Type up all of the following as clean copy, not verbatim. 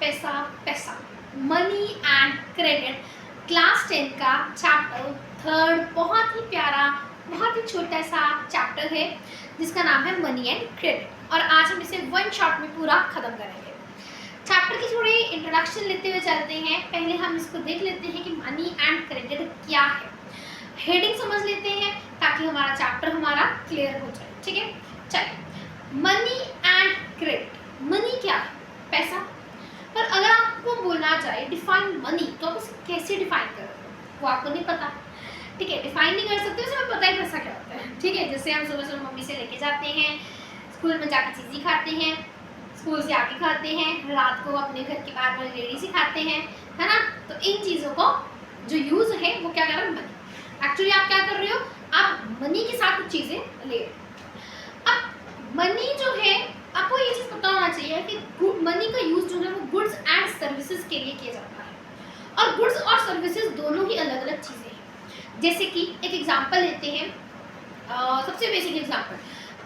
पैसा पैसा, money and credit, class 10 का चैप्टर 3, बहुत ही प्यारा, बहुत ही छोटा सा चैप्टर है जिसका नाम है मनी एंड क्रेडिट। और आज हम इसे वन शॉट में पूरा खत्म करेंगे। चैप्टर की थोड़ी इंट्रोडक्शन लेते हुए चलते हैं। पहले हम इसको देख लेते हैं कि मनी एंड क्रेडिट क्या है। हेडिंग समझ लेते हैं ताकि हमारा चैप्टर हमारा क्लियर हो जाए। ठीक है, चलिए। मनी एंड क्रेडिट, मनी क्या है? पैसा। पर अगर आपको बोला जाए डिफाइन मनी, तो आप उसे कैसे डिफाइन करोगे? वो आपको नहीं पता। ठीक है, डिफाइन नहीं कर सकते, उसे हमें पता ही पैसा क्या होता है। ठीक है, जैसे हम सुबह सुबह मम्मी से लेके जाते हैं, स्कूल में जाके चीज़ें खाते हैं, स्कूल से आके खाते हैं, रात को अपने घर के बाहर वाली लेडी से खाते हैं, है ना। तो इन चीज़ों को जो यूज़ है वो क्या कर रहे हैं? मनी। एक्चुअली आप क्या कर रहे हो? आप मनी के साथ कुछ चीज़ें ले रहे हो। अब मनी जो है, आपको ये चीज़ पता होना चाहिए कि मनी का यूज़ जो है वो गुड्स एंड सर्विसेज के लिए किया जाता है। और गुड्स और सर्विसेज दोनों ही अलग अलग चीज़ें हैं। जैसे कि एक एग्जांपल लेते हैं, सबसे बेसिक एग्जांपल,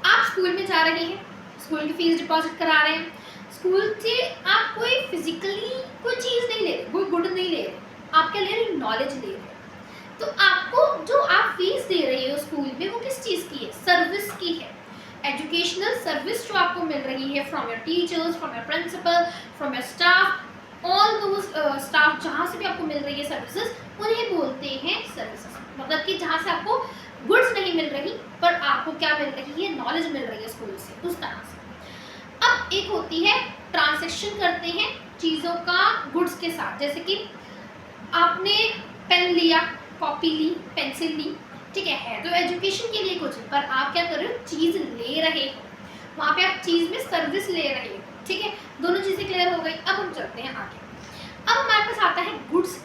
आप स्कूल में जा रहे हैं, स्कूल की फीस डिपॉजिट करा रहे हैं, स्कूल से आप कोई फिजिकली कोई चीज़ नहीं ले रहे, कोई गुड नहीं ले रहे, आप क्या ले रहे? नॉलेज ले रहे हैं। तो आपको जो आप फीस दे रहे हो स्कूल में, वो किस चीज़ की है? सर्विस की है। एजुकेशनल सर्विस जो आपको मिल रही है from your teachers, from your principal, from your staff, all those staff, जहाँ से भी आपको मिल रही है सर्विसेज, उन्हें बोलते हैं सर्विसेज। मतलब कि जहाँ से आपको गुड्स नहीं मिल रही पर आपको क्या मिल रही है? नॉलेज मिल रही है स्कूल से, उस तरह से। अब एक होती है ट्रांजैक्शन करते हैं चीज़ों का गुड्स के साथ। जैसे कि आपने पेन लिया, कॉपी ली, पेंसिल ली, ठीक है तो एजुकेशन के लिए कुछ, पर आप क्या कर रहे हो? चीज़ ले रहे हो, वहाँ पे आप चीज़ में सर्विस ले रहे हो। ठीक है, दोनों चीज़ें क्लियर हो गई। अब हम चलते हैं आगे। अब हमारे पास आता है गुड्स,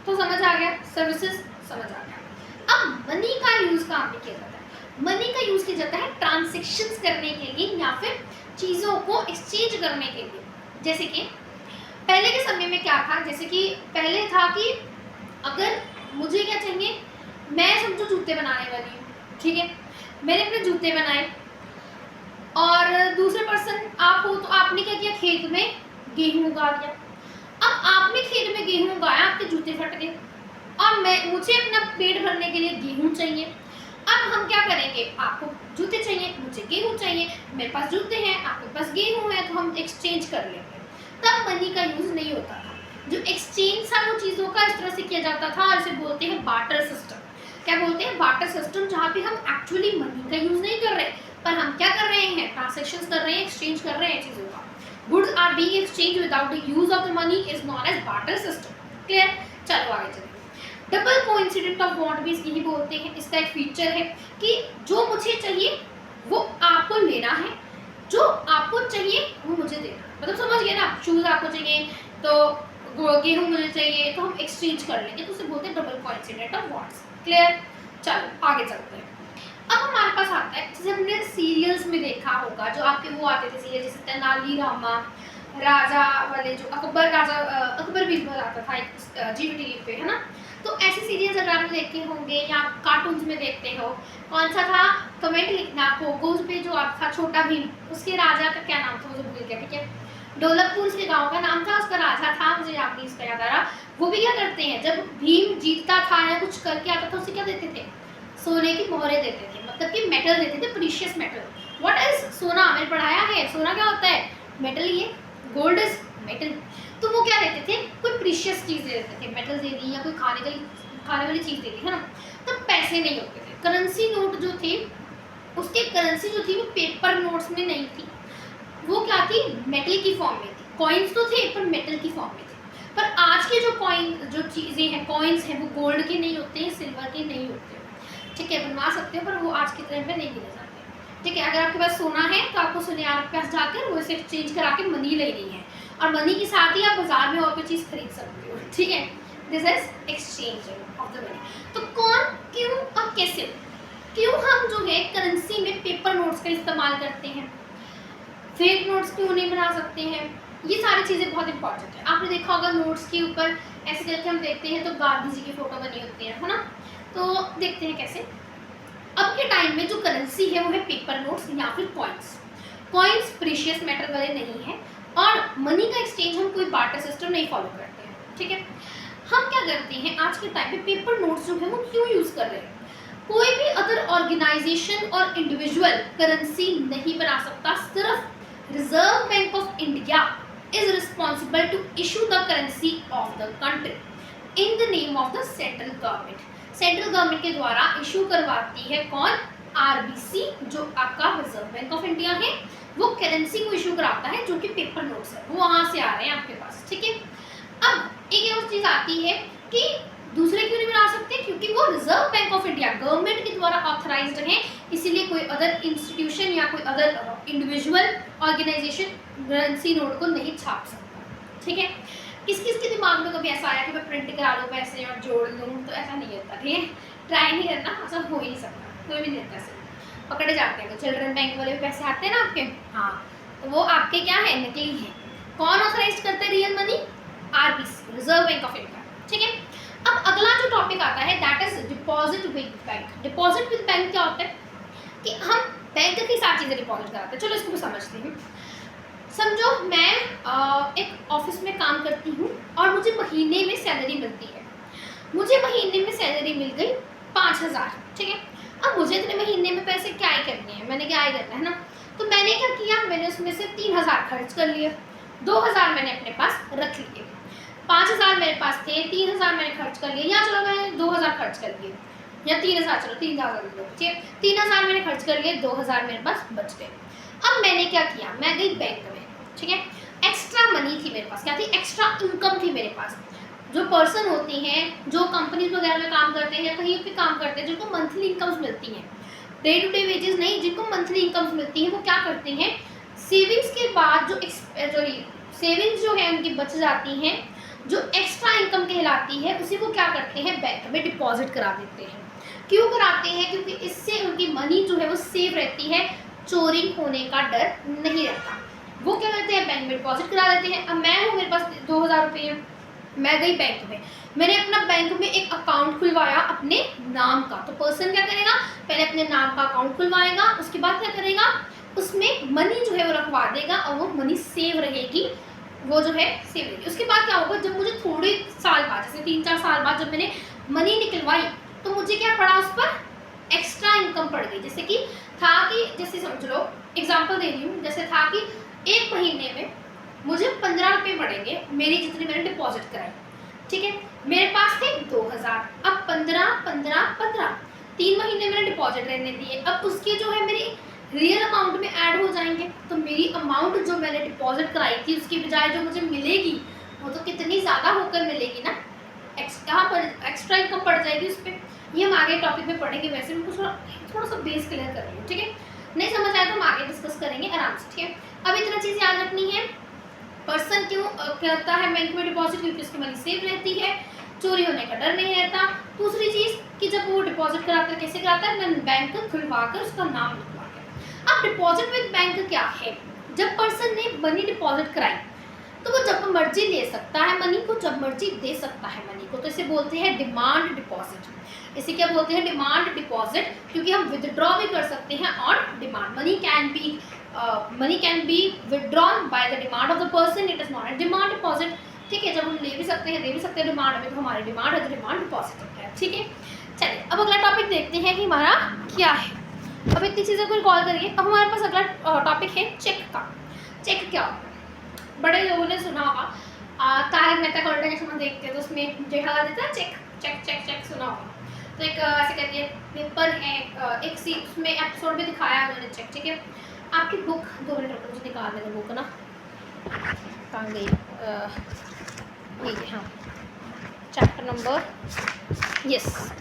तो समझ आ गया, सर्विसेज समझ आ गया। अब मनी का यूज़ कहाँ पे किया जाता है? मनी का यूज़ किया जाता है ट्रांजैक्शंस करने के लिए या फिर चीज़ों को एक्सचेंज करने के लिए। जैसे कि पहले के समय में क्या था, जैसे कि पहले था कि अगर मुझे क्या चाहिए, मैं समझो जूते बनाने वाली हूँ, ठीक है, मैंने अपने जूते बनाए और दूसरे पर्सन आप हो, तो आपने क्या किया? खेत में गेहूँ उगा दिया। अब आपने खेत में गेहूँ उगाया, आपके जूते फट गए और मुझे अपना पेट भरने के लिए गेहूँ चाहिए। अब हम क्या करेंगे? आपको जूते चाहिए, मुझे गेहूँ चाहिए, मेरे पास जूते हैं, आपके पास गेहूँ है, तो हम एक्सचेंज कर लेंगे। तब मनी का यूज़ नहीं होता था। जो एक्सचेंज था वो चीज़ों का इस तरह से किया जाता था और इसे बोलते हैं बार्टर सिस्टम। क्या बोलते हैं? बार्टर सिस्टम, जहाँ पे हम एक्चुअली मनी का यूज़ नहीं कर रहे, पर हम क्या कर रहे हैं? ट्रांजैक्शंस कर रहे हैं, एक्सचेंज कर रहे हैं चीज़ों का। Goods are being exchange without the use of the money is known as barter system. Clear? चलो आगे चलिए। डबल कोइंसिडेंट ऑफ वांट भी यही बोलते हैं। इसका एक फीचर है कि जो मुझे चाहिए वो आपको लेना है, जो आपको चाहिए वो मुझे देना। मतलब समझ गए ना? शूज़ आपको चाहिए तो गेहूँ मुझे चाहिए, तो हम एक्सचेंज कर लेंगे, तो उसे बोलते हैं double coincident of wants. Clear? चलो आगे चलते हैं। अब हमारे पास आता है, जैसे हमने सीरियल्स में देखा होगा, जो आपके वो आते थे सीरियल, जैसे तेनालीरामा, राजा वाले, जो अकबर राजा, अकबर बीरबल आता था एक जी टीवी पे, है ना। तो ऐसे सीरियल्स अगर आपने देखे होंगे या कार्टून्स में देखते हो, कौन सा था? कमेंट लिखना। पोगोज पे जो आता था छोटा भीम, उसके राजा का क्या नाम था मुझे भूल गया। ठीक है, ढोलकपुर उसके गांव का नाम था, उसका राजा था, मुझे याद नहीं इसका याद आ रहा। वो भी क्या करते हैं, जब भीम जीतता था या कुछ करके आता था, उसे क्या देते थे? सोने की मोहरें देते थे, मतलब कि मेटल देते थे, प्रीशियस मेटल। व्हाट इज सोना? मैंने पढ़ाया है, सोना क्या होता है? मेटल ही है। Gold is metal. तो वो क्या देते थे? कोई प्रीशियस चीज़ दे देते थे, मेटल दे दी या कोई खाने वाली चीज़ दे दी, है ना। तब पैसे नहीं होते थे। करेंसी नोट जो थे, उसके करेंसी जो थी वो पेपर नोट्स में नहीं थी, वो क्या थी? मेटल की फॉर्म में थी। कॉइन्स तो थे पर मेटल की फॉर्म में थे। पर आज के जो जो चीज़ें हैं, कॉइन्स हैं, वो गोल्ड के नहीं होते हैं, सिल्वर के नहीं होते। ठीक है, बनवा सकते हो पर वो आज के टाइम पे नहीं मिले जाते। ठीक है, अगर आपके पास सोना है तो आपको सुनियार के पास जाकर वो इसे एक्सचेंज करा के मनी लेनी है, और मनी के साथ ही आप बाजार में और कोई चीज़ खरीद सकते हो। ठीक है, this is exchange of the money. तो कौन, क्यों और कैसे? क्यों हम जो है करेंसी में पेपर नोट्स का इस्तेमाल करते हैं, फेक नोट्स क्यों नहीं बना सकते हैं? ये सारी चीज़ें बहुत इंपॉर्टेंट है। आपने देखा होगा नोट्स के ऊपर ऐसे करके हम देखते हैं तो गांधी जी की फोटो बनी होती है ना। तो देखते हैं कैसे। अब के टाइम में जो करेंसी है वो है पेपर नोट्स या फिर कॉइन्स। कॉइन्स प्रीशियस मेटल वाले नहीं है और मनी का एक्सचेंज हम कोई बार्टर सिस्टम नहीं फॉलो करते हैं, ठीक है। हम क्या करते हैं आज के टाइम पे पेपर नोट्स जो है वो क्यों यूज कर रहे हैं? कोई भी अदर ऑर्गेनाइजेशन और इंडिविजुअल करेंसी नहीं बना सकता, सिर्फ reserve bank of India is responsible to issue the currency of the country in the name of the central government. Central government के द्वारा इशू करवाती है कौन? आरबीसी, जो आपका रिजर्व बैंक ऑफ इंडिया है, वो करेंसी को इशू कराता है, जो कि पेपर नोट्स है, वो वहां से आ रहे हैं आपके पास, ठीक है। अब एक और चीज आती है कि दूसरे क्यों नहीं बना सकते? क्योंकि वो reserve bank of India government के द्वारा ऑथराइज्ड है, इसीलिए कोई अदर इंस्टीट्यूशन या कोई other individual organisation currency note को नहीं छाप सकता, ठीक है। किस किस के दिमाग में कभी ऐसा आया कि मैं प्रिंट करा लूँ पैसे और जोड़ लूँ? तो ऐसा नहीं होता, ठीक है, ट्राई नहीं करना, ऐसा हो ही नहीं सकता, कोई भी नहीं देता ऐसे, पकड़े जाते हैं। तो चिल्ड्रन बैंक वाले भी पैसे आते हैं ना आपके, हाँ, तो वो आपके क्या है? नकली है। कौन ऑथराइज करता है real money? RBC, reserve bank of India, ठीक है। अब अगला जो टॉपिक आता है that is deposit with bank. Deposit with bank क्या होता है कि हम बैंक के साथ चीज़ें डिपॉजिट कराते हैं। चलो इसको समझते हैं। समझो मैं एक ऑफिस में काम करती हूँ और मुझे महीने में सैलरी मिलती है। मुझे महीने में सैलरी मिल गई 5,000, ठीक है। अब मुझे इतने महीने में पैसे क्या ही करने हैं, मैंने क्या ही करना है ना। तो मैंने क्या किया, मैंने उसमें से 3,000 खर्च कर लिए, 2,000 मैंने अपने पास रख लिए। 5,000 मेरे पास थे, 3,000 मैंने खर्च कर लिए, या चलो मैंने 2,000 खर्च कर लिए, या 3,000, चलो 3,000 ठीक है, 3,000 मैंने खर्च कर लिए, 2,000 मेरे पास बच गए। अब मैंने क्या किया, मैं गई बैंक में, ठीक है। एक्स्ट्रा मनी थी मेरे पास, क्या थी? एक्स्ट्रा इनकम थी मेरे पास। जो पर्सन होती हैं, जो कंपनीज वगैरह में काम करते हैं या कहीं पे काम करते हैं, जिनको मंथली इनकम्स मिलती हैं, डे टू डे वेजेस नहीं, जिनको मंथली इनकम्स मिलती हैं, वो क्या करते हैं, सेविंग्स के बाद जो सेविंग्स जो है उनकी बच जाती हैं, जो एक्स्ट्रा इनकम कहलाती है, उसी को क्या करते हैं, बैंक में डिपॉजिट करा देते हैं। क्यों कराते हैं? क्योंकि इससे उनकी मनी जो है वो सेफ रहती है, चोरी होने का डर नहीं रहता। वो क्या करते हैं, बैंक में डिपॉजिट करा देते हैं। अब मैं हूँ, मेरे पास 2,000 रुपये, मैं गई बैंक में, मैंने अपना बैंक में एक अकाउंट खुलवाया अपने नाम का। तो पर्सन क्या करेगा, पहले अपने नाम का अकाउंट खुलवाएगा, उसके बाद क्या करेगा, उसमें मनी जो है वो रखवा देगा और वो मनी सेव रहेगी, वो जो है सेव रहेगी। उसके बाद क्या होगा, जब मुझे थोड़े साल बाद, जैसे 3-4 साल बाद जब मैंने मनी निकलवाई, तो मुझे क्या पड़ा, उस पर एक्स्ट्रा इनकम पड़ गई। जैसे कि था कि, जैसे समझ लो, एग्जाम्पल दे रही हूँ, जैसे था कि एक महीने में मुझे 15 रुपये पड़ेंगे, मेरी जितनी मैंने डिपॉजिट कराई, ठीक है। मेरे पास थे 2,000, अब 15, 3 महीने मैंने डिपॉजिट रहने दिए। अब उसके जो है मेरी रियल अमाउंट में ऐड हो जाएंगे, तो मेरी अमाउंट जो मैंने डिपॉजिट कराई थी उसकी बजाय जो मुझे मिलेगी वो तो कितनी ज़्यादा होकर मिलेगी ना, एक्स्ट्रा इनकम पड़ जाएगी उस पर। ये हम आगे टॉपिक में पढ़ेंगे, वैसे मैं थोड़ा सा बेस क्लियर कर रही हूँ, ठीक है। नहीं समझ आए तो हम आगे डिस्कस करेंगे आराम से, ठीक है। अब इतना चीज़ याद रखनी है, पर्सन क्यों करता है बैंक में डिपॉजिट, क्योंकि उसकी मनी सेफ रहती है, चोरी होने का डर नहीं रहता। दूसरी चीज़ कि जब वो डिपॉजिट कराता है, कैसे कराता है, बैंक खुलवा कर उसका नाम लिखवा कर। अब डिपॉजिट विद बैंक क्या है, जब पर्सन ने मनी डिपॉजिट कराई तो वो जब मर्जी ले सकता है मनी को, जब मर्जी दे सकता है मनी को, तो इसे बोलते हैं डिमांड डिपॉजिट। इसे क्या बोलते हैं, डिमांड डिपॉजिट, क्योंकि हम विदड्रॉ भी कर सकते हैं on demand. Money can be withdrawn by the demand of the person, it is not a demand deposit, ठीक है। जब हम ले भी सकते हैं, दे भी सकते हैं डिमांड में, तो हमारी डिमांड है, तो डिमांड डिपॉजिट है, ठीक है। चलिए अब अगला टॉपिक देखते हैं कि हमारा क्या है। अब इतनी चीज़ों को रिकॉल करिए। अब हमारे पास अगला टॉपिक है चेक का। चेक क्या होता है, बड़े लोगों ने सुना होगा, तारक मेहता का उल्टा चश्मा देखते हैं तो उसमें जेठालाल देता है चेक चेक चेक चेक, सुना होगा। तो एक ऐसे करके पेपर है, एक सी उसमें एपिसोड में दिखाया उन्होंने चेक, ठीक है। आपकी बुक 2 मिनट रुको, मुझे निकाल देना बुक ना, कहाँ गई, ये हाँ, चैप्टर नंबर, यस,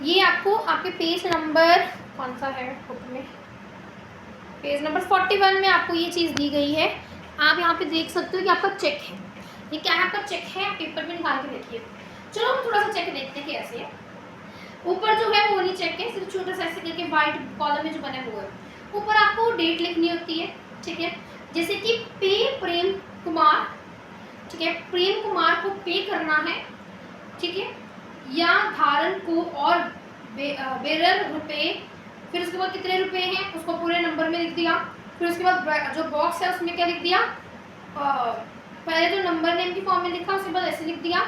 ये आपको आपके पेज नंबर कौन सा है बुक में, पेज नंबर 41 में आपको ये चीज़ दी गई है। आप यहाँ पे देख सकते हो कि आपका चेक है, ये क्या है, आपका चेक है, आप पेपर में निकाल के देखिए। चलो हम थोड़ा सा चेक देखते हैं कि ऐसे है। ऊपर जो है वो नहीं चेक है, सिर्फ छोटा सा ऐसे करके वाइट कॉलम में जो बने हुए है, ऊपर आपको डेट लिखनी होती है, ठीक है। जैसे कि पे प्रेम कुमार, ठीक है, प्रेम कुमार को पे करना है, ठीक है, या धारण को और बेरर रुपए, फिर उसके बाद कितने रुपए हैं उसको पूरे नंबर में लिख दिया। फिर उसके बाद जो बॉक्स है उसमें क्या लिख दिया, पहले तो नंबर नेम की फॉर्म में लिखा, उसके बाद ऐसे लिख दिया।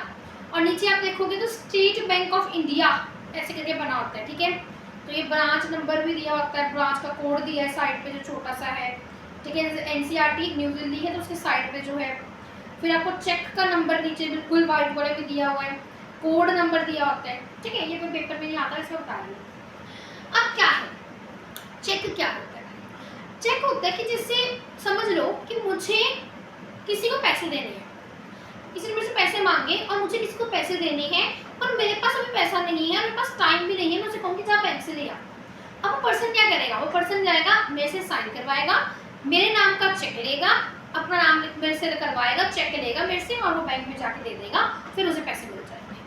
और नीचे आप देखोगे तो स्टेट बैंक ऑफ इंडिया ऐसे करके बना होता है, ठीक है। तो ये ब्रांच नंबर भी दिया होता है, ब्रांच का कोड दिया है साइड पे जो छोटा सा है, ठीक है। जैसे एनसीईआरटी न्यू दिल्ली है तो उसके साइड पे जो है, फिर आपको चेक का नंबर नीचे बिल्कुल वाइट वाले में दिया हुआ है, कोड नंबर दिया होता है, ठीक है। ये कोई पेपर में नहीं आता, इसमें बता रही हूँ। अब क्या है चेक, क्या होता है चेक? होता है कि जैसे समझ लो कि मुझे किसी को पैसे देने हैं, किसी ने मेरे से पैसे मांगे और मुझे किसी को पैसे देने हैं और मेरे पास अभी पैसा नहीं है, मेरे पास टाइम भी नहीं है, मैं उसे कहूँगी जा बैंक से ले आ। अब वो पर्सन क्या करेगा, वो पर्सन जाएगा मेरे से साइन करवाएगा, मेरे नाम का चेक लेगा, अपना नाम मेरे से करवाएगा, चेक लेगा मेरे से और वो बैंक में जाके दे देगा, फिर उसे पैसे मिल जाएंगे,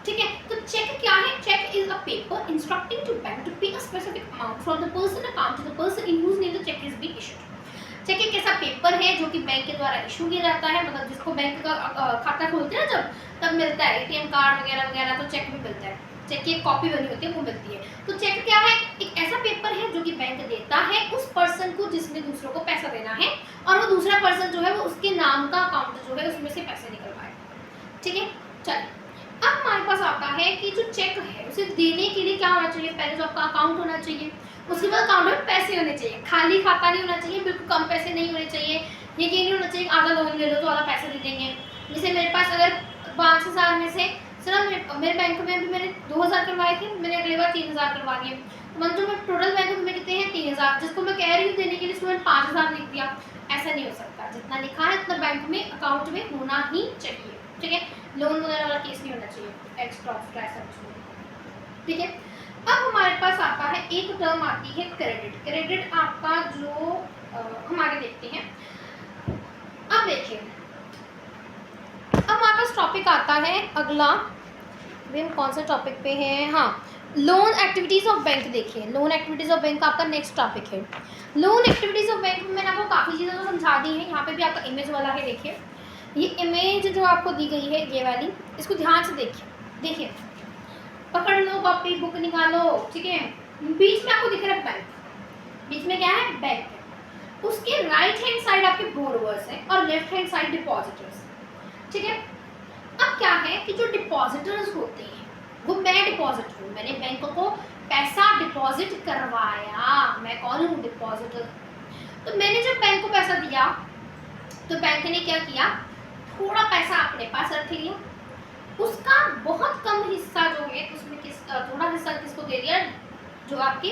ठीक है। तो चेक क्या है? Cheque is a paper instructing to bank to pay a specific amount from the person account to the person in whose name the cheque is being issued. Cheque एक ऐसा पेपर है जो कि बैंक के द्वारा issue किया जाता है, मतलब जिसको बैंक का खाता खोलते हैं जब, तब मिलता है एटीएम कार्ड वगैरह वगैरह, तो चेक भी मिलता है, चेक की एक कॉपी बनी होती है वो मिलती है। तो चेक क्या है? एक ऐसा पेपर है जो कि बैंक देता है उस पर्सन को जिसने दूसरों को पैसा देना है, और वो दूसरा पर्सन जो है वो उसके नाम का अकाउंट जो है उसमें से पैसे निकलवाए, ठीक है। चलिए अब हमारे पास आता है कि जो चेक है उसे देने के लिए क्या होना चाहिए? पहले तो आपका अकाउंट होना चाहिए, उसके बाद अकाउंट में पैसे होने चाहिए, खाली खाता नहीं होना चाहिए, बिल्कुल कम पैसे नहीं होने चाहिए, ये नहीं होना चाहिए आधा लोन ले लो तो आधा पैसा दे देंगे। जैसे मेरे पास अगर 5,000 में से सिर्फ मेरे बैंक में भी मैंने 2,000 करवाए थे, मैंने अगले बार 3,000 करवा दिए, मतलब जो मैं टोटल बैंक में कितने हैं 3,000, जिसको मैं कह रही हूँ देने के लिए उसको मैंने 5,000 लिख दिया। ऐसा नहीं हो सकता, जितना लिखा है उतना बैंक में अकाउंट में होना ही चाहिए, ठीक है। लोन वगैरह वाला केस नहीं होना चाहिए, एक्स्ट्रा ऐसा कुछ नहीं, ठीक है। अब हमारे पास आता है एक टर्म आती है क्रेडिट। क्रेडिट आपका जो हम आगे देखते हैं। अब देखिए अब हमारे पास टॉपिक आता है अगला, हम कौन से टॉपिक पे हैं? हाँ, लोन एक्टिविटीज ऑफ बैंक। देखिए लोन एक्टिविटीज ऑफ बैंक आपका नेक्स्ट टॉपिक है। लोन एक्टिविटीज ऑफ बैंक में मैंने आपको काफ़ी चीज़ें तो समझा दी है, यहाँ पे भी आपका इमेज वाला है। देखिए ये इमेज जो आपको दी गई है ये वाली, इसको ध्यान से देखिए, देखिए पकड़ लो, कॉपी बुक निकालो, ठीक है। बीच में आपको दिख रहा है बैंक, बीच में क्या है? बैंक है। उसके राइट हैंड साइड आपके बोरोवर्स हैं और लेफ्ट हैंड साइड डिपॉजिटर्स, ठीक है। अब क्या है कि जो डिपॉजिटर्स होते हैं वो मैं डिपॉजिटर हूँ, मैंने बैंक को पैसा डिपॉजिट करवाया, मैं कौन हूँ? डिपॉजिटर। तो मैंने जब बैंक को पैसा दिया तो बैंक ने क्या किया? थोड़ा पैसा अपने पास रख लिया, उसका बहुत कम हिस्सा जो है उसमें थोड़ा हिस्सा किसको दे दिया? जो आपके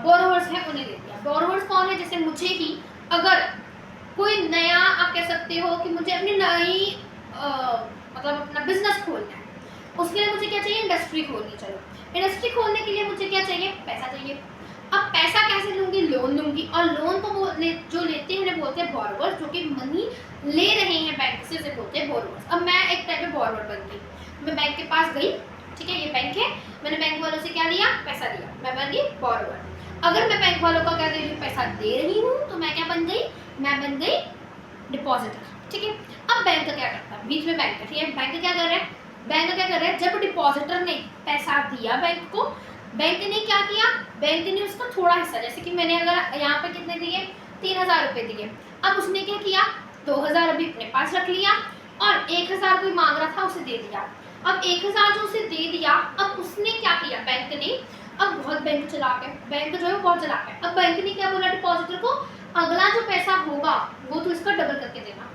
बोरोवर्स हैं उन्हें दे दिया। बोरोवर्स कौन है? जैसे मुझे ही अगर कोई नया, आप कह सकते हो कि मुझे अपनी नई मतलब अपना बिजनेस खोलना है, उसके लिए मुझे क्या चाहिए? इंडस्ट्री खोलनी चाहिए। इंडस्ट्री खोलने के लिए मुझे क्या चाहिए? पैसा चाहिए। अब पैसा कैसे लूँगी? लोन लूँगी, और लोन को जो लेते हैं उन्हें बोलते हैं बोरोवर्स, जो कि मनी ले रहे हैं बैंक से, उसे बोलते हैं बोरोवर्स। अब मैं एक टाइप में बोरोवर बन गई, मैं बैंक के पास गई, ठीक है, ये बैंक है, मैंने बैंक वालों से क्या लिया? पैसा लिया, मैं बन गई बोरोवर। अगर मैं बैंक वालों का क्या दे रही हूँ? पैसा दे रही हूँ, तो मैं क्या बन गई? मैं बन गई डिपॉजिटर, ठीक है। अब बैंक का क्या करता है? बीच में बैंक है, ठीक है। बैंक क्या कर रहा है? बैंक क्या कर रहा है? जब डिपॉजिटर ने पैसा दिया बैंक को, बैंक ने क्या किया? बैंक ने उसका थोड़ा हिस्सा, जैसे कि मैंने अगर यहाँ पे कितने दिए? 3,000 रुपये दिए। अब उसने क्या किया? 2,000 अभी अपने पास रख लिया और 1,000 कोई मांग रहा था उसे दे दिया। अब 1,000 जो उसे दे दिया, अब उसने क्या किया? बैंक ने अब बहुत बैंक चला के, बैंक जो है वो बहुत चला के, अब बैंक ने क्या बोला डिपॉजिटर को? अगला जो पैसा होगा वो तो इसका डबल करके देना,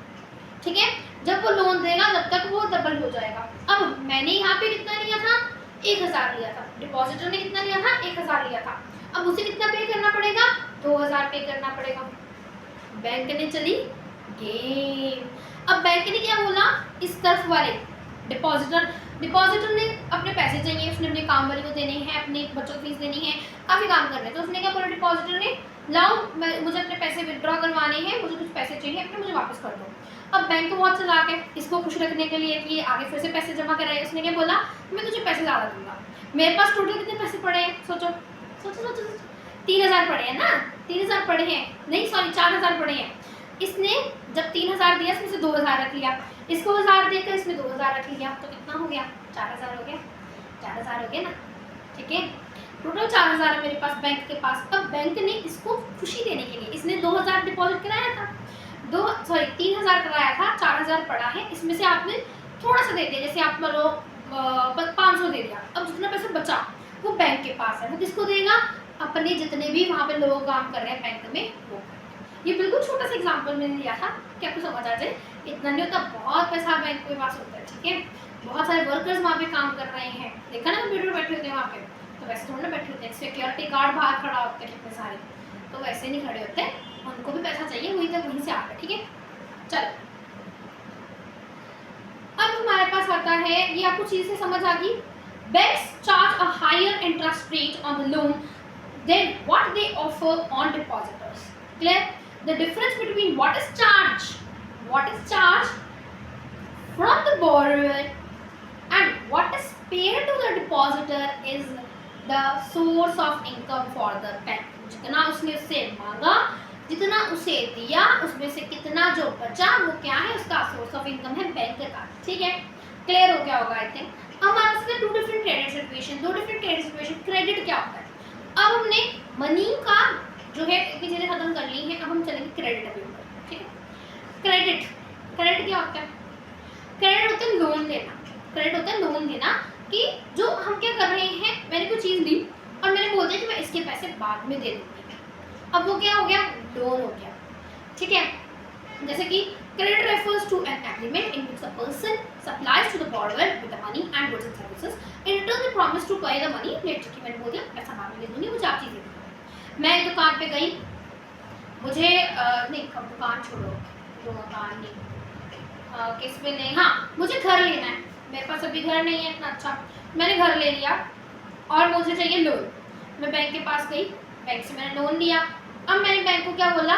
ठीक है। जब वो लोन देगा तब तक वो डबल हो जाएगा। अब मैंने यहाँ पे कितना लिया था? 1,000 लिया था, डिपॉजिटर ने कितना लिया था? 1,000 लिया था। अब उसे कितना पे करना पड़ेगा? 2,000 पे करना पड़ेगा। बैंक ने चली गेम। अब बैंक ने क्या बोला? इस तरफ वाले डिपॉजिटर ने अपने पैसे चाहिए, उसने अपने काम वाले को देने हैं, अपने बच्चों की फीस देनी है, काफ़ी काम करने हैं, तो उसने क्या बोला डिपॉजिटर ने? लाओ मुझे अपने पैसे विड्रॉ करवाने हैं, मुझे कुछ पैसे चाहिए अपने, मुझे वापस कर दो। अब बैंक को बहुत चला के इसको खुश रखने के लिए कि आगे फिर से पैसे जमा कराए, उसने क्या बोला? मैं तुझे पैसे ज़्यादा दूंगा। मेरे पास टोटल कितने पैसे पड़े हैं? सोचो सोचो सोचो, 3,000 पड़े हैं ना? 3,000 पड़े हैं, नहीं सॉरी 4,000 पड़े हैं। इसने जब 3,000 दिया, इसमें से 2,000 रख लिया, इसको 1,000 देकर इसमें 2,000 रख लिया, तो कितना हो गया? 4,000 हो गया, 4,000 हो गया ना, ठीक है। टोटल 4,000 है मेरे पास बैंक के पास। अब बैंक ने इसको खुशी देने के लिए इसने 2,000 डिपॉजिट कराया था, 3,000 कराया था, 4,000 पड़ा है, इसमें से आपने थोड़ा सा दे दिया, जैसे आप मान लो 500 दे दिया। अब जितना पैसा बचा वो बैंक के पास है, वो किसको देगा? अपने जितने भी वहाँ पे लोग काम कर रहे हैं बैंक में वो। ये बिल्कुल छोटा सा एग्जांपल मैंने लिया था कि आपको समझ आ जाए। इतना नहीं होता, बहुत पैसा बैंक के पास होता है, ठीक है। बहुत सारे वर्कर्स वहाँ पे काम कर रहे हैं, देखा ना कंप्यूटर बैठे होते हैं वहाँ पे, तो वैसे थोड़ा ना बैठे होते हैं, सिक्योरिटी गार्ड बाहर खड़ा होते हैं कितने सारे, तो वैसे नहीं खड़े होते, उनको भी पैसा चाहिए, वहीं से आता है, ठीक है। चलो अब हमारे पास आता है, ये आपको चीज से समझ आ गई। Banks charge a higher interest rate on the loan than what they offer on depositors. Clear? The difference between what is charged from the borrower and what is paid to the depositor is the source of income for the bank. जितना उसने उससे मांगा, जितना उसे दिया, उसमें से कितना जो बचा वो क्या है, उसका सोर्स ऑफ इनकम है बैंक का, ठीक है। क्लियर हो गया होगा आई थिंक। अब हमारे पास दो डिफरेंट क्रेडिट सिचुएशन। क्रेडिट क्या होता है? अब हमने मनी का जो है इतनी चीजें खत्म कर ली है, अब हम चलेंगे क्रेडिट अभी ऊपर, ठीक है। क्रेडिट क्या होता है? क्रेडिट होता है लोन देना, कि जो हम क्या कर रहे हैं, मैंने कोई चीज ली और मैंने बोल दिया कि मैं इसके पैसे बाद में दे दूंगी, अब वो क्या हो गया? लोन हो गया, ठीक है। जैसे कि credit refers to an agreement in which a person supplies to the borrower with the money and goods and services. In return, they promise to pay the money later. कि मैंने बोल दिया पैसा बाद में दे दूंगी, मुझे आप चीज़ें दे। मैं एक दुकान पे गई, मुझे नहीं कब दुकान छोड़ो, जो मकान नहीं किस में नहीं, हाँ मुझे घर लेना है, मेरे पास अभी घर नहीं है इतना अच्छा, मैंने घर ले लिया और मुझे चाहिए लोन। मैं बैंक के पास गई, बैंक से मैंने लोन लिया। अब मैंने बैंक को क्या बोला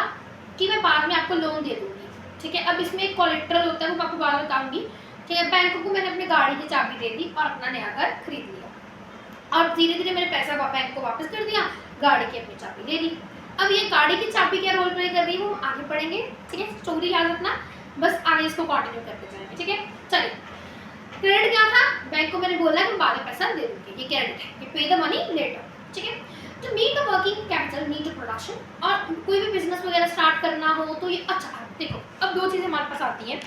कि मैं बाद में आपको लोन दे दूंगी, ठीक है। अब इसमें एक कोलेट्रल होता है, वो आपको बाद में बताऊंगी, ठीक है। बैंक को मैंने अपनी गाड़ी की चाबी दे दी और अपना नया घर खरीद लिया और धीरे धीरे मैंने पैसा बैंक को वापस कर दिया, गाड़ी की अपनी चाबी दे दी। अब ये गाड़ी की चाबी क्या रोल प्ले कर रही है वो आगे पढ़ेंगे, ठीक है। स्टोरी याद रखना, बस आगे इसको कंटिन्यू करते जाएंगे, ठीक है। चलिए, क्रेडिट क्या था? बैंक को मैंने बोला कि बाद में पैसा दे दूंगी, ये क्रेडिट है, ये पे द मनी लेटर, ठीक है। तो need the working capital, need the production, और कोई भी बिजनेस वगैरह स्टार्ट करना हो तो ये अच्छा। देखो अब दो चीज़ें हमारे पास आती हैं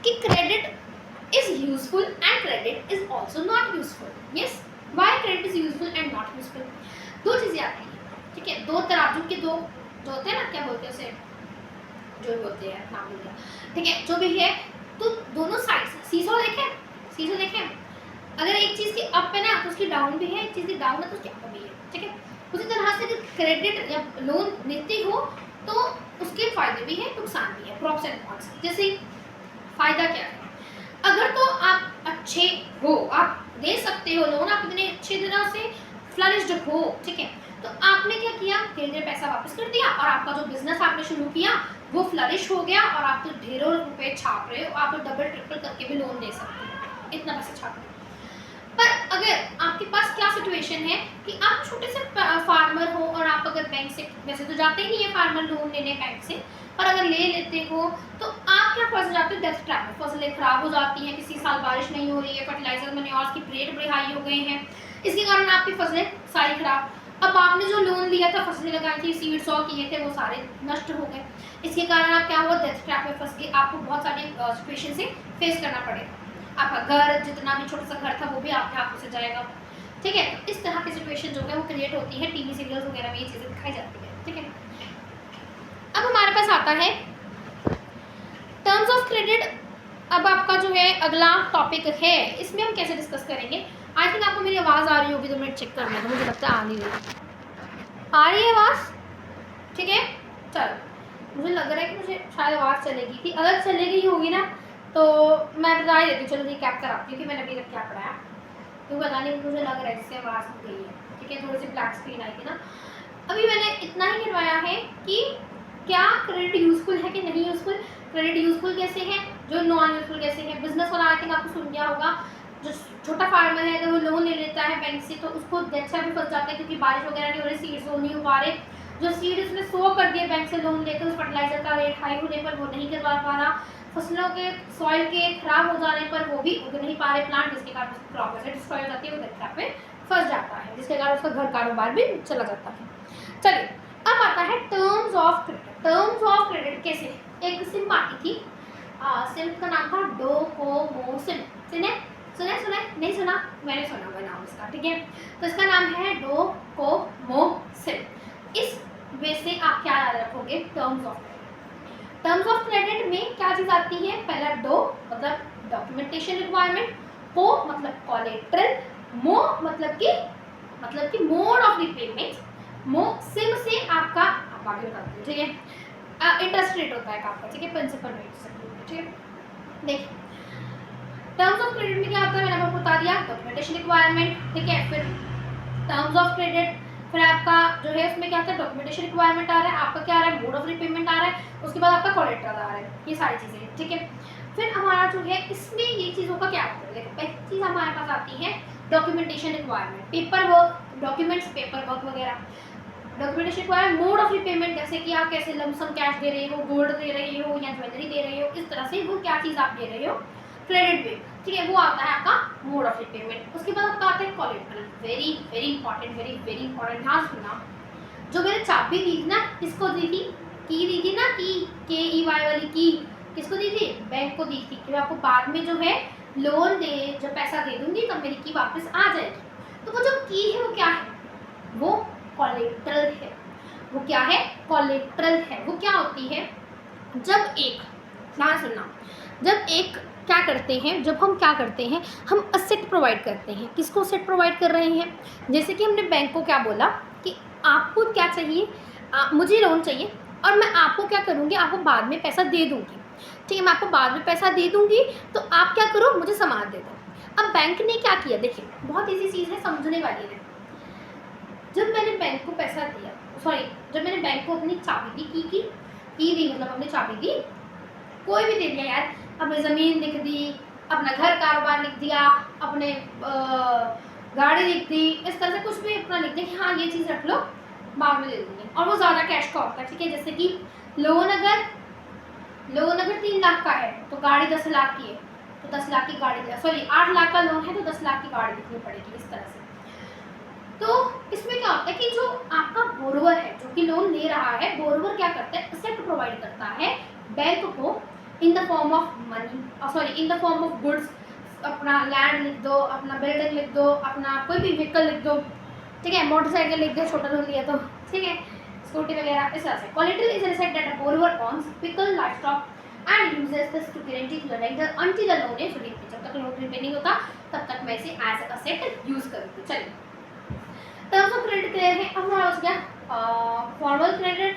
कि credit is useful and credit is also not useful. Yes, why credit is useful and not useful? दो चीज़ें आती हैं, ठीक है। दो तराजू के दो जो होते हैं ना, क्या बोलते हैं उसे, जो भी होते हैं नाम बोलते हैं, ठीक है, जो भी है, तो दोनों साइड सीसो देखें, अगर एक चीज़ की अप है ना तो उसकी डाउन भी है, एक चीज़ की डाउन है तो उसकी अप भी है, ठीक है। उसी तरह से अगर क्रेडिट या लोन लेते हो तो उसके फायदे भी हैं, नुकसान भी है, प्रॉप्स एंड कॉन्स। जैसे फायदा क्या है? अगर तो आप अच्छे हो, आप दे सकते हो लोन, आप इतने अच्छे तरह से फ्लरिश्ड हो, ठीक है, तो आपने क्या किया, धीरे धीरे पैसा वापस कर दिया और आपका जो बिजनेस आपने शुरू किया वो फ्लरिश हो गया और आप तो ढेरों रुपए छाप रहे हो, आप तो डबल ट्रिपल करके भी लोन दे सकते हो, इतना पैसा छाप रहे हो। पर अगर आपके पास क्या सिचुएशन है कि आप छोटे से फार्मर हो और आप अगर बैंक से, वैसे तो जाते ही नहीं है फार्मर लोन लेने बैंक से, पर अगर ले लेते हो तो आप क्या फंस जाते हो डेथ ट्रैप में, फसलें खराब हो जाती हैं, किसी साल बारिश नहीं हो रही है, फर्टिलाइजर मैन्योर्स की रेट बड़े हाई हो गए हैं, इसके कारण आपकी फसलें सारी खराब। अब आपने जो लोन लिया था, फसलें लगाई थी, सीड्स सॉ किए थे, वो सारे नष्ट हो गए, इसके कारण आप क्या हुआ, डेथ ट्रैप में फंस गए, आपको बहुत सारी सिचुएशन से फेस करना पड़ेगा। आपका घर, जितना भी छोटा सा घर था वो भी आपके हाथों से जाएगा, ठीक है। तो इस तरह की सिचुएशन जो है वो क्रिएट होती है, टीवी सीरियल्स वगैरह में ये चीज़ें दिखाई जाती है, ठीक है। अब हमारे पास आता है टर्म्स ऑफ क्रेडिट। अब आपका जो है अगला टॉपिक है, इसमें हम कैसे डिस्कस करेंगे। आई थिंक आपको मेरी आवाज़ आ रही होगी, तो मैं चेक कर लेंगे, मुझे लगता है आ नहीं रही, आ रही है आवाज़, ठीक है। चलो, मुझे लग रहा है कि मुझे शायद आवाज़ चलेगी थी, अगर चले गई होगी ना तो मैं बता ही देती हूँ, चलो रिकैप कराती हूँ कि मैंने अभी तक क्या पढ़ाया, तो पता नहीं मुझे लग रहा है जिससे आवाज़ हो गई है, ठीक है, थोड़ी सी ब्लैक स्क्रीन आई थी ना। अभी मैंने इतना ही करवाया है कि क्या क्रेडिट यूज़फुल है कि नहीं यूज़फुल, क्रेडिट यूज़फुल कैसे है, जो नॉन यूज़फुल कैसे है। बिजनेस वाला आई थिंक आपको सुन गया होगा, जो छोटा फार्मर है अगर वो लोन ले लेता है बैंक से तो उसको डेथ भी फंस जाता है, क्योंकि बारिश वगैरह नहीं हो रही, सीड्स नहीं हो पा रहे, जो सीड उसने सो कर दिए बैंक से लोन लेकर, उस फर्टिलाइजर का रेट हाई होने पर वो नहीं करवा पा रहा, फसलों के सॉइल के खराब हो जाने पर वो भी उग नहीं पा रहे प्लांट, जिसके कारण क्रॉप वैसे डिस्ट्रॉय हो जाती है, वो डेथ ट्रैप में फंस जाता है, जिसके कारण उसका घर कारोबार भी चला जाता है। चलिए अब आता है terms of credit. Terms of credit कैसे, एक सिम आती थी, सिम का नाम था डोकोमोसिम। सुने सुने सुने नहीं सुना, मैंने सुना हुआ नाम इसका, ठीक है। तो इसका नाम है डोकोमोसिम। इस वे से आप क्या याद रखोगे, terms of credit. Terms of credit में क्या चीज़ आती है, पहला डो मतलब डॉक्यूमेंटेशन रिक्वायरमेंट, को मतलब कोलेट्रल, मो मतलब कि मोड ऑफ रिपेमेंट, मो सिम से आपका आप आगे बताते हैं, ठीक है। इंटरेस्ट रेट होता है आपका, ठीक है, प्रिंसिपल रेट से, ठीक है। देखिए टर्म्स ऑफ क्रेडिट में क्या होता है, मैंने आपको बता दिया, डॉक्यूमेंटेशन रिक्वायरमेंट, ठीक है। फिर टर्म्स ऑफ क्रेडिट, फिर आपका जो है उसमें क्या आता है, डॉक्यूमेंटेशन रिक्वायरमेंट आ रहा है, आपका क्या आ रहा है, मोड ऑफ रिपेमेंट आ रहा है, उसके बाद आपका कोलेट्रल आ रहा है, ये सारी चीज़ें, ठीक है। फिर हमारा जो है इसमें ये चीज़ों का क्या होता है, देखो पहली चीज़ हमारे पास आती है documentation requirement, paper work, documents paper work वगैरह। Documentation requirement, mode of repayment, जैसे कि आप कैसे लमसम कैश दे रहे हो, गोल्ड दे रहे हो या ज्वेलरी दे रहे हो, इस तरह से वो क्या चीज़ आप दे रहे हो, क्रेडिट पे, ठीक है, वो आता है आपका मोड ऑफ रिपेमेंट। उसके बाद आपका आता है collateral, very very important, very very important, ध्यान सुनना। जो मैंने चाबी दी थी ना, किसको दी थी, की दी थी ना, की KEY वाली की, किसको दी थी, बैंक को दी थी, कि मैं आपको बाद में जो है लोन दे जब पैसा दे दूंगी तब मेरी की वापस आ जाएगी। तो वो जो की है वो क्या है, वो कोलेट्रल है। वो क्या है, कोलेट्रल है। वो क्या होती है, जब एक, ध्यान सुनना, जब एक क्या करते हैं, जब हम क्या करते हैं, हम असेट प्रोवाइड करते हैं। किसको असेट प्रोवाइड कर रहे हैं, जैसे कि हमने बैंक को क्या बोला कि आपको क्या चाहिए, मुझे लोन चाहिए और मैं आपको क्या करूँगी, आपको बाद में पैसा दे दूँगी, ठीक है, मैं आपको बाद में पैसा दे दूँगी, तो आप क्या करो, मुझे सामान दे दो। अब बैंक ने क्या किया, देखिए बहुत ईजी चीज़ है, समझने वाली है। जब मैंने बैंक को पैसा दिया, सॉरी, जब मैंने बैंक को अपनी चाबी दी, की दी मतलब अपनी चाबी दी, कोई भी दे दिया यार, अपनी ज़मीन लिख दी, अपना घर कारोबार लिख दिया, अपने गाड़ी लिख दी, इस तरह से कुछ भी अपना लिख दिया कि हाँ ये चीज़ रख लो, बाद में दे दूँगी, और वो ज़्यादा कैश का होता है, ठीक है। जैसे कि लोन अगर 3 लाख का है तो गाड़ी 10 लाख की है, तो 10 लाख की गाड़ी, सॉरी 8 लाख का लोन है तो 10 लाख की गाड़ी लिखनी पड़ेगी, इस तरह से। तो इसमें क्या होता है कि जो आपका बोरोवर है, जो कि लोन ले रहा है, बोरोवर क्या करता है, असेट प्रोवाइड करता है बैंक को in the form of money, sorry in the form of goods. अपना लैंड लिख दो, अपना बिल्डिंग लिख दो, अपना कोई भी व्हीकल लिख दो, ठीक है, मोटरसाइकिल लिख दो, छोटा लोन लिया तो, ठीक है, स्कूटी वगैरह, इस तरह से। Collateral is an asset that a borrower owns vehicle, livestock and uses this to guarantee the lender until the loan is repaid. जब तक लोन रिपेड नहीं होता तब तक मैं इसे एज अ असेट यूज करूँगी। चलिए टर्म्स ऑफ क्रेडिट क्लियर है। अब हमारा हो गया formal credit,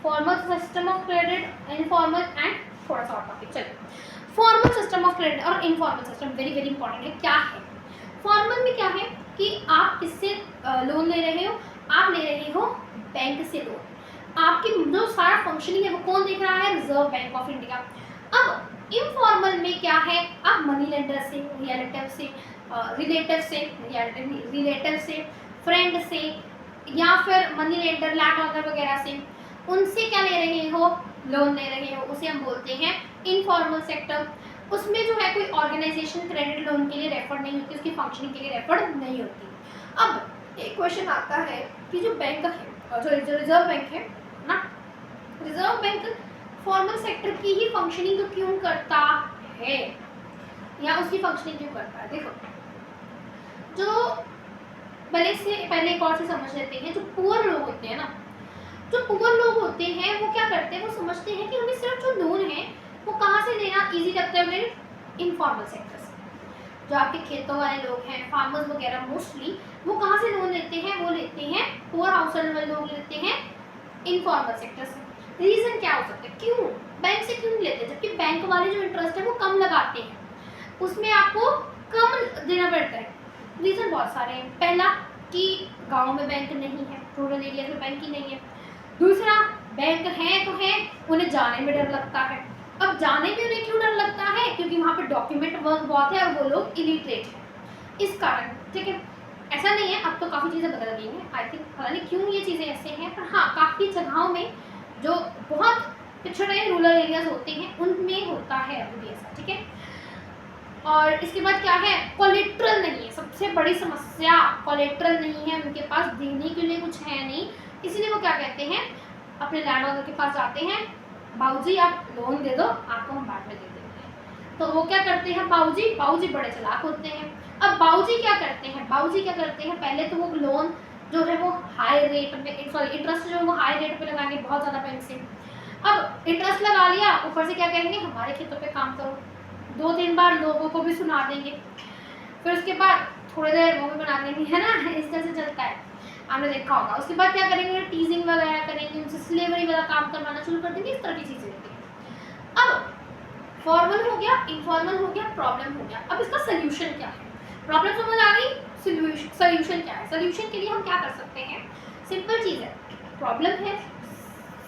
formal system of credit, informal and थोड़ा सा और टॉपिक। चलिए फॉर्मल सिस्टम ऑफ क्रेडिट और informal system very very important है। क्या है फॉर्मल में, क्या है कि आप किससे लोन ले रहे हो, आप ले रहे हो बैंक से लोन, आपकी जो सारा फंक्शनिंग है वो कौन देख रहा है, रिजर्व बैंक ऑफ इंडिया। अब इनफॉर्मल में क्या है, आप मनी लेंडर से, रिलेटिव से, फ्रेंड से, या फिर मनी लेंडर लैंड ओनर वगैरह से, उनसे क्या ले रहे हो, लोन ले रहे हो, उसे हम बोलते हैं इनफॉर्मल सेक्टर। उसमें जो है कोई ऑर्गेनाइजेशन क्रेडिट लोन के लिए रेफर नहीं होती, उसकी फंक्शनिंग के लिए रेफर नहीं होती। अब एक क्वेश्चन आता है कि जो बैंक है, जो रिजर्व बैंक है ना, रिजर्व बैंक फॉर्मल सेक्टर की ही फंक्शनिंग तो क्यों करता है, या उसकी फंक्शनिंग क्यों करता है। देखो जो पहले एक और से समझ लेते हैं, जो पुअर लोग होते हैं ना, जो पुअर लोग होते हैं वो क्या करते हैं, वो समझते हैं कि हमें सिर्फ जो लोन है वो कहाँ से लेना इजी लगता है, उन्हें इनफॉर्मल सेक्टर से। जो आपके खेतों वाले लोग हैं, फार्मर्स वगैरह, मोस्टली वो कहाँ से लोन लेते हैं, वो लेते हैं पुअर हाउस होल्ड वाले लोग लेते हैं इनफॉर्मल सेक्टर से। रीज़न क्या हो सकता है, क्यों बैंक से क्यों लेते हैं, जबकि बैंक वाले जो इंटरेस्ट है वो कम लगाते हैं, उसमें आपको कम देना पड़ता है। रीज़न बहुत सारे हैं। पहला कि गांव में बैंक नहीं है, रूरल एरिया में बैंक ही नहीं है। दूसरा, बैंक है तो है, उन्हें जाने में डर लगता है। अब जाने में उन्हें क्यों डर लगता है, क्योंकि वहाँ पे डॉक्यूमेंट वर्क बहुत है और वो लोग इलिटरेट है, इस कारण, ठीक है। ऐसा नहीं है, अब तो काफ़ी चीज़ें बदल गई हैं, आई थिंक, पता नहीं क्यों ये चीज़ें ऐसे हैं, पर हाँ काफ़ी जगहों में जो बहुत पिछड़े रूरल एरियाज होते हैं उनमें होता है अभी भी ऐसा, ठीक है। और इसके बाद क्या है, कोलेट्रल नहीं है, सबसे बड़ी समस्या कोलेट्रल नहीं है, उनके पास देने के लिए कुछ है नहीं, इसलिए वो क्या कहते हैं, अपने लैंड ओनर के पास जाते हैं, बाबूजी आप लोन दे दो, आपको हम बाद में दे देंगे। तो वो क्या करते हैं, बाबूजी बड़े चालाक होते हैं। अब बाबूजी क्या करते हैं, पहले तो वो लोन जो है वो हाई रेट पे, इंटरेस्ट जो है वो हाई रेट पे लगाएंगे, बहुत ज़्यादा बैंक से। अब इंटरेस्ट लगा लिया, ऊपर से क्या कहेंगे, हमारे खेतों पे काम करो, 2-3 बार लोगों को भी सुना देंगे, फिर उसके बाद थोड़ी देर वो भी बना देंगे, है ना, इस तरह से चलता है, आपने देखा होगा। उसके बाद क्या करेंगे, टीजिंग वगैरह करेंगे, उनसे स्लेवरी वाला काम करवाना शुरू कर देंगे, इस तरह की चीज़ें होती हैं। अब फॉर्मल हो गया, इनफॉर्मल हो गया, प्रॉब्लम हो गया। अब इसका सोल्यूशन क्या है, प्रॉब्लम समझ आ गई, सोल्यूशन क्या है, सोल्यूशन के लिए हम क्या कर सकते हैं, सिंपल चीज़ है, प्रॉब्लम है,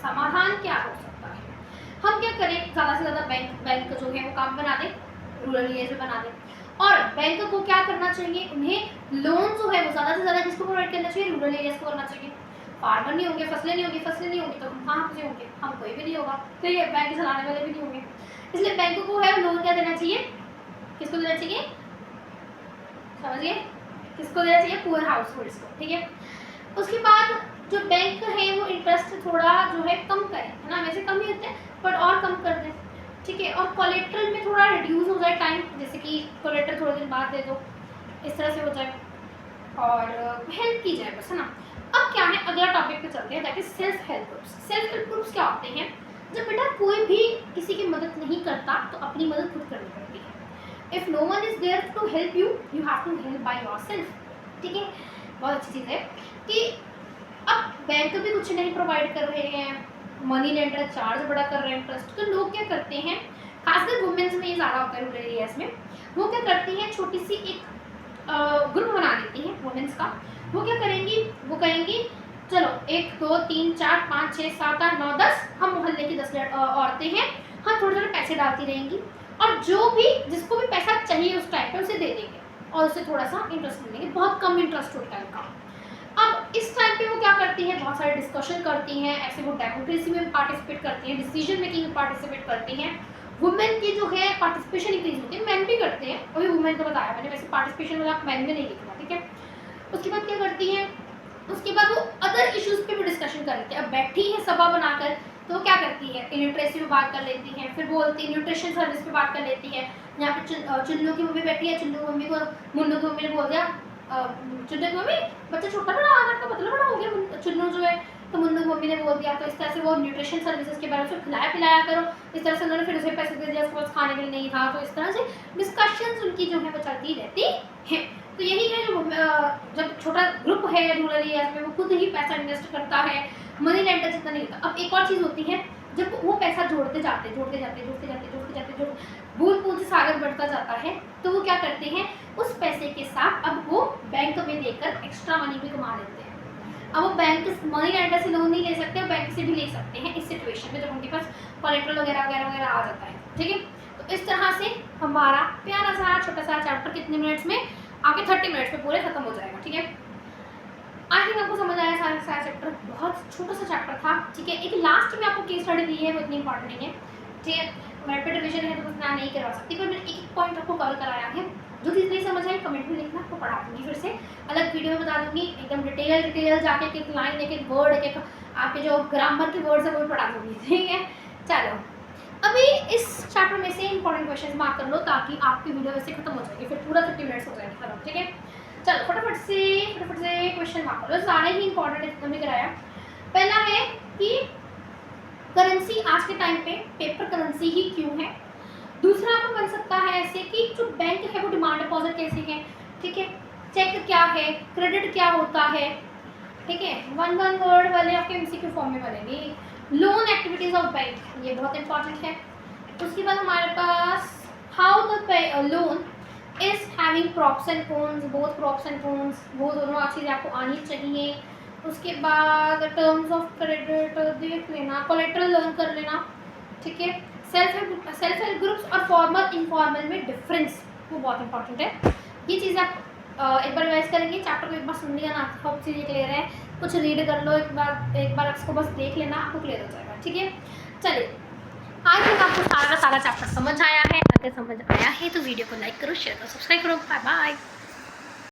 समाधान क्या हो सकता है, हम क्या करें, ज़्यादा से ज़्यादा बैंक जो है वो काम बना दें, रूरल एरिया में बना दें, और बैंक को क्या करना चाहिए, उन्हें लोन जो है वो ज़्यादा से ज़्यादा किसको प्रोवाइड करना चाहिए, रूरल एरियाज को करना चाहिए। फार्मर नहीं होंगे, फसलें नहीं होंगी तो हम कहाँ से होंगे, हम कोई भी नहीं होगा, ठीक है, बैंक चलाने वाले भी नहीं होंगे, इसलिए बैंक को है लोन क्या देना चाहिए, किसको देना चाहिए, समझिए, किसको देना चाहिए, पुअर हाउस होल्ड्स को, ठीक है। उसके बाद जो बैंक है वो इंटरेस्ट थोड़ा जो है कम करें, है ना, वैसे कम ही होते हैं बट और कम कर दें, ठीक है, और कोलेट्रल में थोड़ा रिड्यूस हो जाए टाइम, जैसे कि कोलेट्रल थोड़े दिन बाद दे दो, इस तरह से हो जाए और हेल्प की जाए बस, है ना। अब क्या है, अगला टॉपिक पे चलते हैं, that is self help groups. Self help groups क्या होते हैं, जब बेटा कोई भी किसी की मदद नहीं करता तो अपनी मदद खुद करनी पड़ती है। If no one is there to help you, you have to help by yourself, ठीक है, बहुत अच्छी चीज़ है कि अब बैंक भी कुछ नहीं प्रोवाइड कर रहे हैं, मनी लेंडर चार्ज बड़ा कर रहे हैं इंटरेस्ट, तो लोग क्या करते हैं, खासकर वुमेन्स में ये ज़्यादा होता है रूरल एरियाज में, वो क्या करती हैं, छोटी सी एक ग्रुप बना लेती हैं वुमेन्स का। वो क्या करेंगी, वो कहेंगी चलो 1 2 3 4 5 6 7 8 9 10 हम मोहल्ले की 10 औरतें हैं, हम थोड़े थोड़े पैसे डालती रहेंगी और जो भी जिसको भी पैसा चाहिए उस टाइम पे उसे दे देंगे और उससे थोड़ा सा इंटरेस्ट मिलेंगे, बहुत कम इंटरेस्ट होता है उनका। अब इस टाइम पे वो क्या करती हैं, बहुत सारे डिस्कशन करती हैं, ऐसे वो डेमोक्रेसी में पार्टिसिपेट करती हैं, डिसीजन मेकिंग में पार्टिसिपेट करती हैं, वुमेन की जो है पार्टिसिपेशन इंक्रीज होती है, मैन भी करते हैं, अभी वुमेन को बताया मैंने, वैसे पार्टिसिपेशन वाला मैन में नहीं लिखना, ठीक है। उसके बाद क्या करती हैं, उसके बाद वो अदर इश्यूज पे भी डिस्कशन कर लेती है। अब बैठी है सभा बनाकर तो वो क्या करती है, इलिटरेसी पे बात कर लेती है, फिर बोलती है न्यूट्रिशन सर्विस पे बात कर लेती है। यहाँ पे चुन्नू की मम्मी बैठी है, चुन्नू मम्मी को मुन्नू की मम्मी ने बोल दिया, चुन्नू की मम्मी बच्चा छोटा बड़ा आना का मतलब बड़ा हो गया चुन्नू जो है, तो मुन्नू मम्मी ने बोल दिया, तो इस तरह से वो न्यूट्रिशन सर्विसेज के बारे में खिलाया पिलाया करो, इस तरह से उन्होंने फिर उसे पैसे दे दिया, उसके पास खाने के लिए नहीं था, तो इस तरह से डिस्कशंस उनकी जो है वो चलती रहती है। तो यही है जो जब छोटा ग्रुप है रूरल एरियाज में, वो खुद ही पैसा इन्वेस्ट करता है, मनी लेंडर जितना नहीं होता। अब एक और चीज़ होती है, जब वो पैसा जोड़ते जाते बूंद बूंद से सागर बढ़ता जाता है, तो वो क्या करते हैं, उस पैसे के साथ अब वो बैंक में देकर एक्स्ट्रा मनी भी कमा लेते हैं। अब वो बैंक मनी लेंडर से लोन नहीं ले सकते, बैंक से भी ले सकते हैं इस सिचुएशन में, जब उनके पास कोलेट्रल वगैरह वगैरह वगैरह आ जाता है, ठीक है। तो इस तरह से हमारा प्यारा सा छोटा सा चैप्टर कितने मिनट्स में, आपके 30 मिनट्स में पूरे खत्म हो जाएगा, ठीक है। आई थिंक आपको समझ आया सारा चैप्टर, बहुत छोटा सा चैप्टर था, ठीक है। एक लास्ट में आपको केस स्टडी दी है, वो इतनी इंपॉर्टेंट नहीं है, ठीक है। रैपिड रिवीजन है तो उतना नहीं करवा सकती, पर मैंने एक पॉइंट आपको कवर कराया है, जो चीज़ नहीं समझ आई कमेंट में लिखना, आपको पढ़ा दूँगी, फिर से अलग वीडियो में बता दूँगी, एकदम डिटेल जाके एक लाइन एक वर्ड एक आपके जो ग्रामर के वर्ड्स है वो भी पढ़ा दूँगी, ठीक है। चलो अभी इस चैप्टर में से इंपॉर्टेंट क्वेश्चन मार्क कर लो, ताकि आपकी वीडियो वैसे खत्म हो जाएगी, फिर पूरा 30 मिनट्स हो जाएगी खत्म, ठीक है। चलो फटाफट से क्वेश्चन मार्क करो, सारे ही इंपॉर्टेंट इसमें कराया। पहला है कि करेंसी आज के टाइम पे पेपर करेंसी ही क्यों है। दूसरा आपको बन सकता है ऐसे कि जो बैंक है वो डिमांड डिपॉजिट कैसे है, ठीक है। चेक क्या है, क्रेडिट क्या होता है, ठीक है। वन वर्ड वाले आपके एमसीक्यू फॉर्म में बनेंगे। लोन एक्टिविटीज ऑफ बैंक, ये बहुत इंपॉर्टेंट है। उसके बाद हमारे पास how the loan is having props and cons, both props and cons, वो दोनों चीज़ें आपको आनी चाहिए। उसके बाद टर्म्स ऑफ क्रेडिट देख लेना, कोलेट्रल लर्न कर लेना, ठीक है। सेल्फ हेल्प ग्रुप्स और फॉर्मल इनफॉर्मल में डिफरेंस, वो बहुत इंपॉर्टेंट है। ये चीज़ आप एक बार रिवाइज करेंगे, चैप्टर को एक बार सुन लिया ना, सब चीज़ें क्लियर है, कुछ रीड कर लो एक बार इसको बस देख लेना, आपको क्लियर हो जाएगा, ठीक है। चलिए आई थिंक आपको सारा का सारा चैप्टर समझ आया है। अगर समझ आया है तो वीडियो को लाइक करो, शेयर करो, सब्सक्राइब करो। Bye bye.